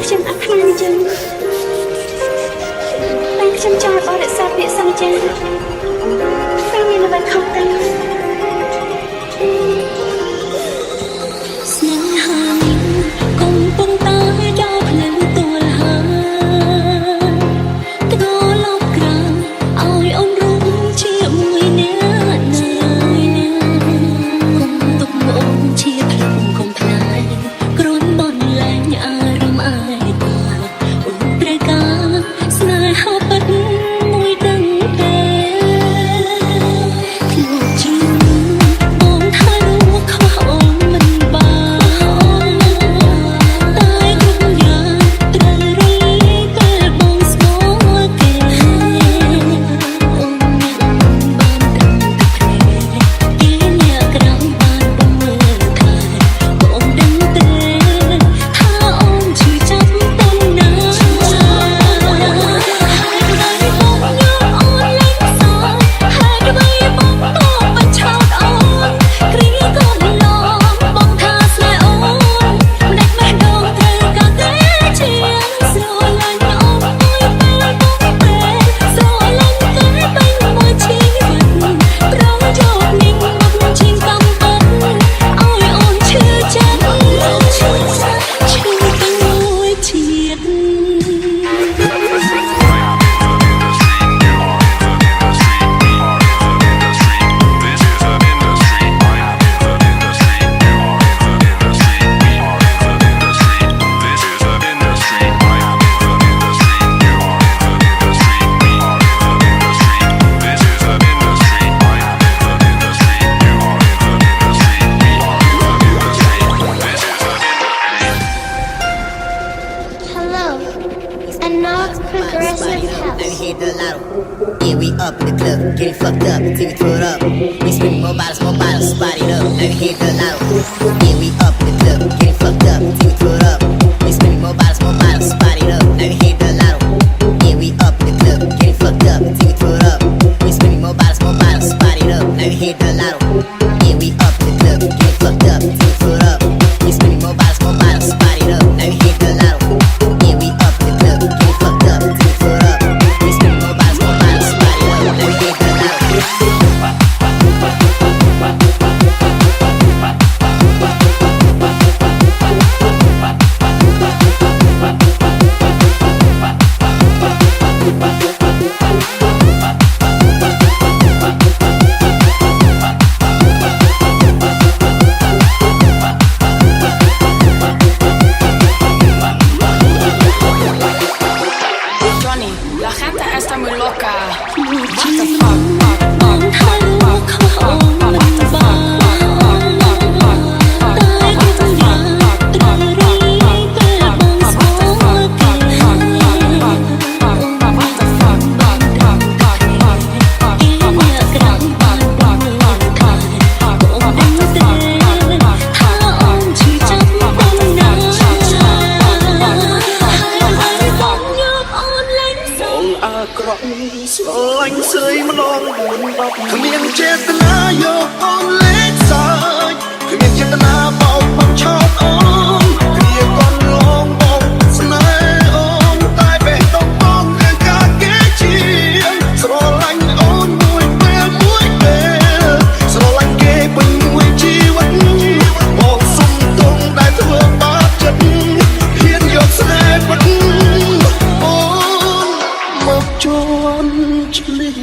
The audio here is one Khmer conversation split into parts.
ខ្ញុំអត់ខ្លាំងចឹងតែខ្ញុំចង់ឲ្យរក្សាពាក្យសន្យាតែមានអ្វីខុសទៅស្នេហានេះកុំប៉ុន្តែយកផ្លូវទួលហើយទៅលបក្រៅឲ្យអូនរួមជាមួយអ្នកណាកុំទុកអូនជាផ្លូវកុំផ្លាយគ្រាន់បនលែងអារម្មណ៍អាយតាអូនត្រូវការស្នេហាពិតមួយដឹងទេខ្លួនជាបងថានោះខុសអូនមិនបានតែគ្រប់យ៉ាងត្រូវរលីពេលបងស្គាល់គេអូនមានបានត្រឹមតែភ្នែកគេអ្នកក្រៅបានបងមើលថែបងដឹងទេថាអូនឈឺចាប់ប៉ុណ្ណាហើយតែបងយកអូនលេងសើហើយអ្វីបងតបបញ្ឆោតអូនគ្រីក៏ឡងបងថាស្នេហ៍អូនមិនដាច់មិនដងត្រូវការតែជាស្រឡាញ់អូនមួយពេលបងពេលស្រឡាញ់គេពេញមួយជីវិតប្រងយកនាងមកជាងកំប៉ុនឲ្យអូនឈឺចិត្តឈឺទាំងមួយជាតិHello, and now it's progressive Now house. you hit the lotto. Yeah, we up in the club, getting fucked up till we throw it up. We spinning more bottles, spot it up. Now you hit the lotto. Yeah, we up in the club, getting fucked up till we throw it up. We spinning more bottles, spot it up. Now you hit the lotto. Yeah, we up in the club, getting fucked up till we throw it up. We spinning more bottles, spot it up. Now you hit the lotto. Yeah, we up in the club, getting fucked up till we throw it up. We spinning more bottles, spot it up. Now you hit the lotto. Yeah, we up in the club, getting fucked up till we throw it up. We spinning more bottles, spot it up. Now you hit the lotto. Johnny, la gente está muy loca. What the ជី fuck? បងថានោះខុសអូនមិនបានតែគ្រប់យ៉ាងត្រូវរលីពេលបងស្គាល់គេអូនមានបានត្រឹមតែភ្នែកគេអ្នកក្រៅបានបងមើលថែបងដឹងទេថាអូនឈឺចាប់ប៉ុណ្ណាហើយបងយកអូនលេងសើ បងអាក្រក់ស្រឡាញ់ស្រីម្ដង4 10គ្មានចេតនាយកអូនលេងសើចគ្មានចេតនាបោកបងឆោតអូនគ្រាកូនលងបងស្នេហ៍អូនតែបេះដូងបងនឹងការគេជាស្រឡាញ់អូនមួយពេលស្រឡាញ់គេពេញមួយជីវិតមកសុំទងដែលធ្វើបាបចិត្តហ៊ានយកស្នេហ៍ពិតអូនមកជន់ឆ្លៀត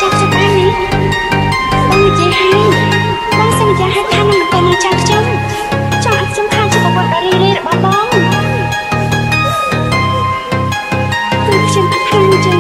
ចាប់ចាប់បាននេះបងនិយាយឲ្យបងសន្យាឲ្យថានឹងទៅមកចាំខ្ញុំចង់ឲ្យខ្ញុំខានជាប្រវត្តិដ៏រីករាយរបស់បងព្រោះខ្ញុំអត់ខានចឹង